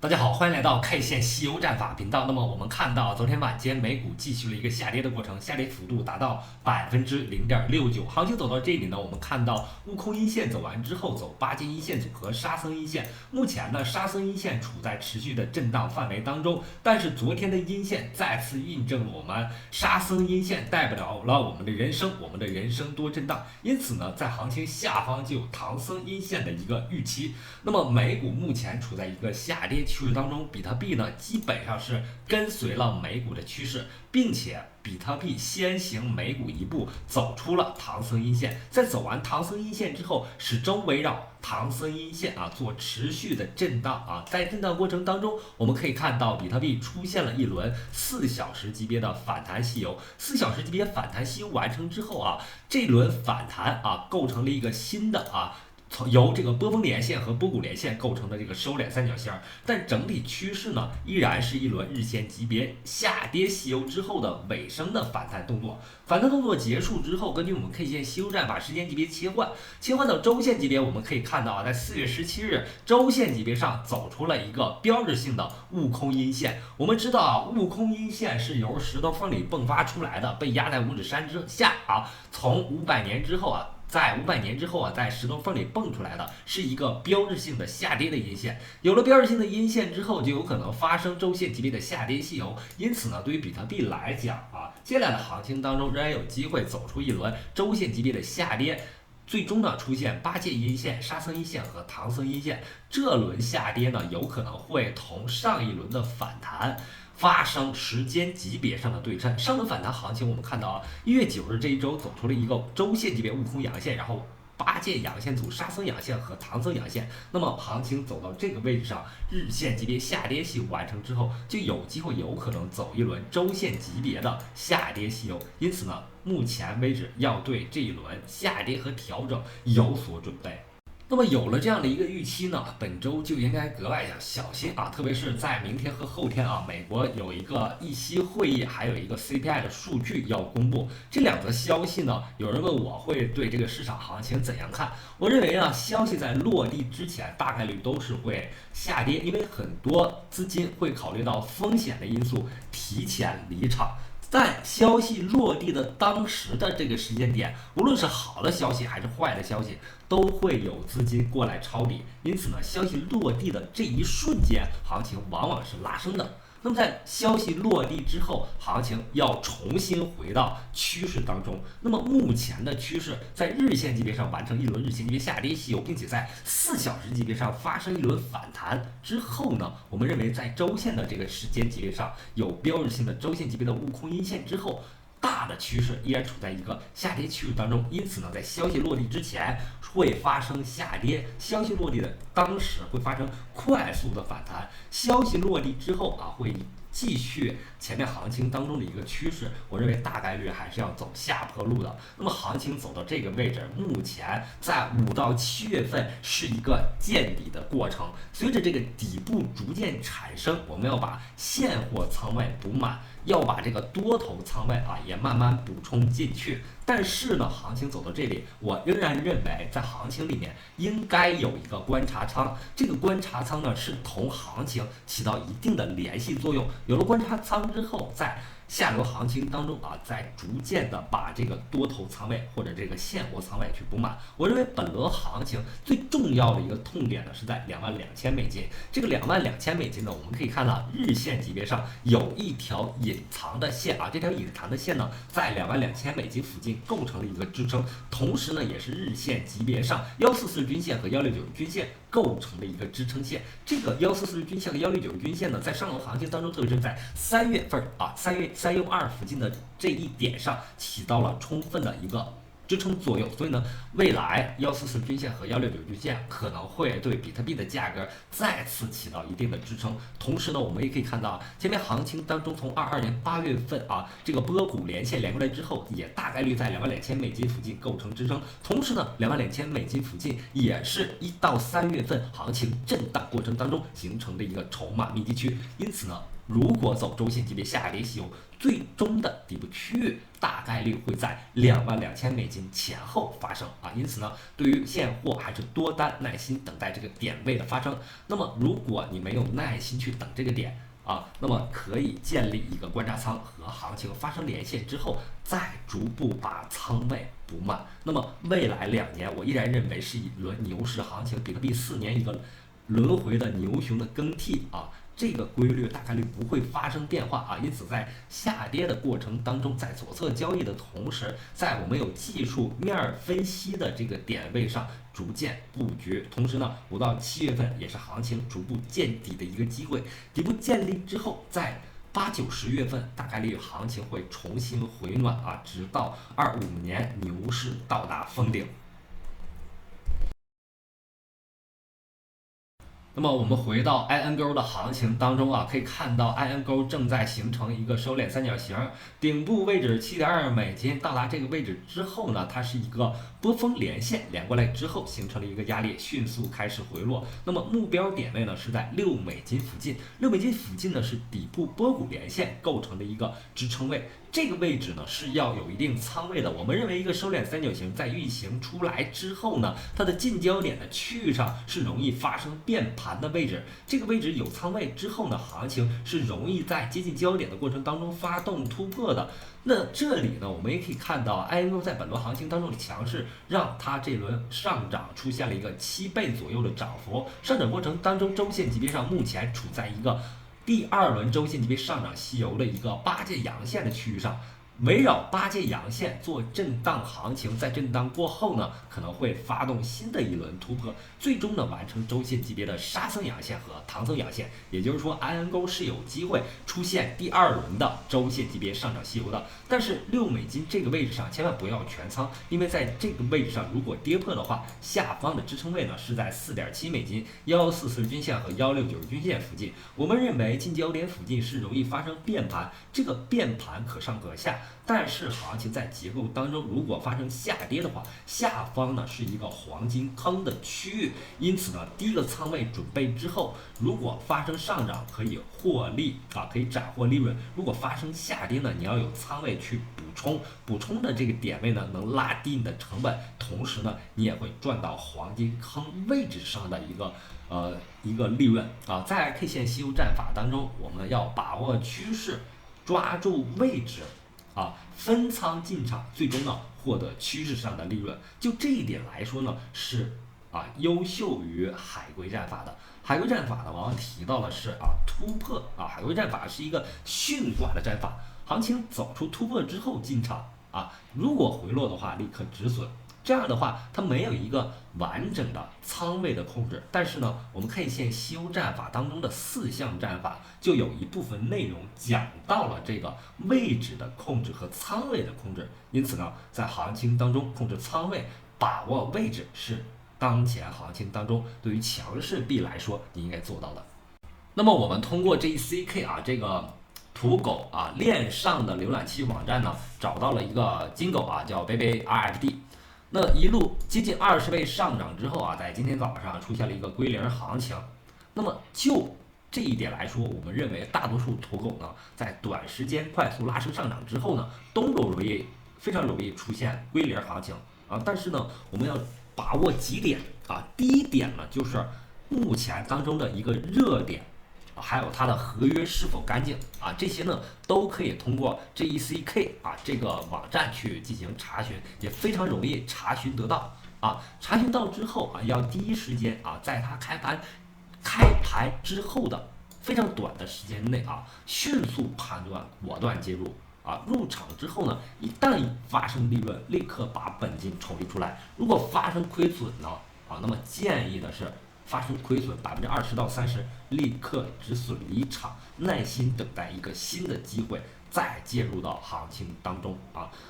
大家好，欢迎来到 K 线西游战法频道。那么我们看到昨天晚间美股继续了一个下跌的过程，下跌幅度达到0.69%。行情走到这里呢，我们看到悟空阴线走完之后，走八阶阴线组合沙僧阴线。目前呢，沙僧阴线处在持续的震荡范围当中，但是昨天的阴线再次印证了我们沙僧阴线代表了我们的人生，我们的人生多震荡。因此呢，在行情下方就有唐僧阴线的一个预期。那么美股目前处在一个下跌趋势当中，比特币呢基本上是跟随了美股的趋势，并且比特币先行美股一步走出了唐僧阴线，在走完唐僧阴线之后，始终围绕唐僧阴线做持续的震荡在震荡过程当中，我们可以看到比特币出现了一轮4小时级别的反弹吸油，4小时级别反弹吸油完成之后这轮反弹构成了一个新的由这个波峰连线和波谷连线构成的这个收敛三角形，但整体趋势呢依然是一轮日线级别下跌吸油之后的尾声的反弹动作。反弹动作结束之后，根据我们 K 线西游战法时间级别切换到周线级别，我们可以看到在4月17日周线级别上走出了一个标志性的悟空阴线。我们知道悟空阴线是由石头缝里迸发出来的，被压在五指山之下从500年之后在500年之后在石头缝里蹦出来的是一个标志性的下跌的阴线。有了标志性的阴线之后，就有可能发生周线级别的下跌吸油。因此呢，对于比特币来讲接下来的行情当中仍然有机会走出一轮周线级别的下跌。最终呢，出现八戒阴线、沙僧阴线和唐僧阴线。这轮下跌呢，有可能会同上一轮的反弹发生时间级别上的对称。上轮反弹行情，我们看到1月9日这一周走出了一个周线级别悟空阳线，然后八戒阳线组、沙僧阳线和唐僧阳线。那么行情走到这个位置上，日线级别下跌吸完成之后，就有机会有可能走一轮周线级别的下跌吸油。因此呢，目前为止要对这一轮下跌和调整有所准备。那么有了这样的一个预期呢，本周就应该格外小心特别是在明天和后天美国有一个议息会议，还有一个 CPI 的数据要公布。这两则消息呢，有人问我会对这个市场行情怎样看？我认为消息在落地之前大概率都是会下跌，因为很多资金会考虑到风险的因素提前离场。在消息落地的当时的这个时间点，无论是好的消息还是坏的消息，都会有资金过来抄底。因此呢，消息落地的这一瞬间，行情往往是拉升的。那么在消息落地之后，行情要重新回到趋势当中。那么目前的趋势在日线级别上完成一轮日线级别下跌吸油，并且在4小时级别上发生一轮反弹之后呢，我们认为在周线的这个时间级别上有标志性的周线级别的悟空阴线之后，大的趋势依然处在一个下跌趋势当中。因此呢，在消息落地之前会发生下跌，消息落地的当时会发生快速的反弹，消息落地之后会继续前面行情当中的一个趋势，我认为大概率还是要走下坡路的。那么行情走到这个位置，目前在5到7月份是一个见底的过程，随着这个底部逐渐产生，我们要把现货仓位补满，要把这个多头仓位也慢慢补充进去。但是呢，行情走到这里，我仍然认为在行情里面应该有一个观察仓，这个观察仓呢是同行情起到一定的联系作用。有了观察仓之后，在下流行情当中再逐渐的把这个多头仓位或者这个现货仓位去补满。我认为本轮行情最重要的一个痛点呢是在$22,000。这个$22,000呢，我们可以看到日线级别上有一条隐藏的线这条隐藏的线呢在$22,000附近构成了一个支撑，同时呢也是日线级别上144均线和169均线构成了一个支撑线。这个144均线和169均线呢，在上游行情当中，特别是在3月份3用2附近的这一点上起到了充分的一个支撑作用。所以呢，未来144均线和169均线可能会对比特币的价格再次起到一定的支撑。同时呢，我们也可以看到前面行情当中，从22年8月份这个波谷连线连过来之后，也大概率在$22,000附近构成支撑。同时呢，$22,000附近也是1到3月份行情震荡过程当中形成的一个筹码密集区。因此呢，如果走周线级别下跌吸油，最终的底部区域大概率会在$22,000前后发生啊。因此呢，对于现货还是多单耐心等待这个点位的发生。那么如果你没有耐心去等这个点，那么可以建立一个观察仓，和行情发生连线之后，再逐步把仓位补满。那么未来2年，我依然认为是一轮牛市行情，比特币4年一个轮回的牛熊的更替啊。这个规律大概率不会发生变化啊，因此在下跌的过程当中，在左侧交易的同时，在我们有技术面分析的这个点位上逐渐布局。同时呢，5到7月份也是行情逐步见底的一个机会，底部建立之后，在8、9、10月份大概率行情会重新回暖啊，直到25年牛市到达峰顶。那么我们回到 IN 钩的行情当中啊，可以看到 IN 钩正在形成一个收敛三角形，顶部位置$7.2，到达这个位置之后呢，它是一个波峰连线，连过来之后形成了一个压力，迅速开始回落。那么目标点位呢是在$6附近，$6附近呢是底部波谷连线构成的一个支撑位。这个位置呢是要有一定仓位的。我们认为一个收敛三角形在运行出来之后呢，它的近焦点的区域上是容易发生变盘的位置。这个位置有仓位之后呢，行情是容易在接近焦点的过程当中发动突破的。那这里呢，我们也可以看到 INO 在本轮行情当中的强势，让它这轮上涨出现了一个7倍左右的涨幅。上涨过程当中，周线级别上目前处在一个第2轮周线级别上涨吸油的一个8节阳线的区域上，围绕8节阳线做震荡行情，在震荡过后呢，可能会发动新的一轮突破，最终呢完成周线级别的沙僧阳线和唐僧阳线。也就是说，IN 钩是有机会出现第2轮的周线级别上涨吸油的。但是$6这个位置上千万不要全仓，因为在这个位置上如果跌破的话，下方的支撑位呢是在$4.7、11440均线和169均线附近。我们认为近焦点附近是容易发生变盘，这个变盘可上可下。但是行情在结构当中，如果发生下跌的话，下方呢是一个黄金坑的区域，因此呢，第一个仓位准备之后，如果发生上涨可以获利啊，可以斩获利润；如果发生下跌呢，你要有仓位去补充的这个点位呢，能拉低你的成本，同时呢，你也会赚到黄金坑位置上的一个利润啊。在 K 线吸油战法当中，我们要把握趋势，抓住位置。分仓进场，最终呢获得趋势上的利润。就这一点来说呢，是优秀于海龟战法的。海龟战法呢，往往提到的是突破海龟战法是一个驯化的战法，行情走出突破之后进场如果回落的话立刻止损。这样的话，它没有一个完整的仓位的控制，但是呢，我们 K 线吸油战法当中的4项战法就有一部分内容讲到了这个位置的控制和仓位的控制。因此呢，在行情当中控制仓位、把握位置是当前行情当中对于强势币来说你应该做到的。那么我们通过 JCK 这个土狗链上的浏览器网站呢，找到了一个金狗叫 BabyRFD。那一路接近20倍上涨之后在今天早上出现了一个归零行情。那么就这一点来说，我们认为大多数土狗呢，在短时间快速拉升上涨之后呢，都非常容易出现归零行情但是呢，我们要把握几点第一点呢，就是目前当中的一个热点。还有它的合约是否干净这些呢都可以通过 JCK 这个网站去进行查询，也非常容易查询得到查询到之后要第一时间在它开盘之后的非常短的时间内迅速判断，果断介入入场之后呢，一旦发生利润，立刻把本金抽离出来。如果发生亏损呢那么建议的是发生亏损20%到30%，立刻止损离场，耐心等待一个新的机会，再介入到行情当中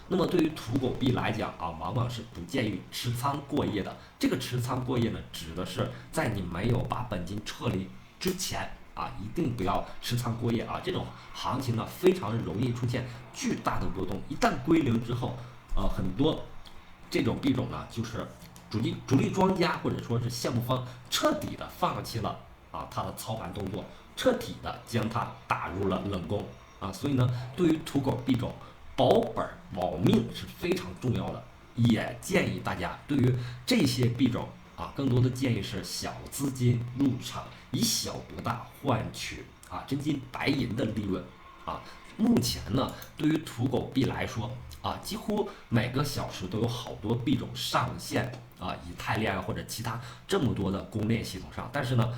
那么对于土狗币来讲往往是不建议持仓过夜的。这个持仓过夜呢，指的是在你没有把本金撤离之前一定不要持仓过夜这种行情呢，非常容易出现巨大的波动。一旦归零之后很多这种币种呢，就是主力庄家或者说是项目方彻底的放弃了啊，它的操盘动作彻底的将它打入了冷宫啊。所以呢，对于土狗币种保本保命是非常重要的，也建议大家对于这些币种啊，更多的建议是小资金入场，以小博大，换取真金白银的利润啊。目前呢，对于土狗币来说几乎每个小时都有好多币种上线以太链或者其他这么多的公链系统上。但是呢，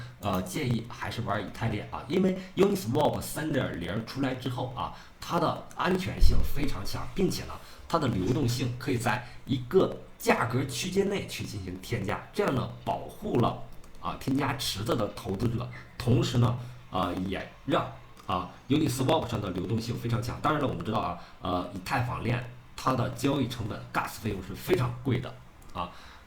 建议还是玩以太链因为 Uniswap 3.0出来之后它的安全性非常强，并且呢，它的流动性可以在一个价格区间内去进行添加，这样呢，保护了添加池子的投资者，同时呢，也让Uniswap 上的流动性非常强。当然了，我们知道以太坊链它的交易成本 Gas 费用是非常贵的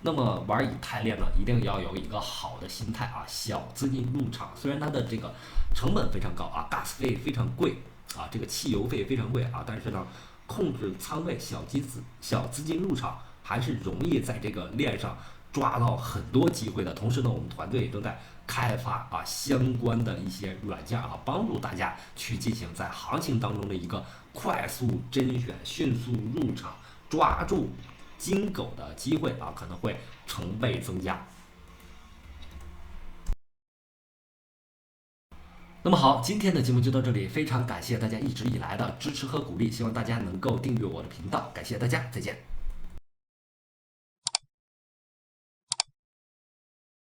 那么玩以太链呢，一定要有一个好的心态小资金入场。虽然它的这个成本非常高Gas 费非常贵这个汽油费非常贵但是呢，控制仓位，小资金入场还是容易在这个链上抓到很多机会的。同时呢，我们团队正在开发相关的一些软件帮助大家去进行在行情当中的一个快速甄选、迅速入场、抓住金狗的机会可能会成倍增加。那么好，今天的节目就到这里，非常感谢大家一直以来的支持和鼓励，希望大家能够订阅我的频道，感谢大家，再见。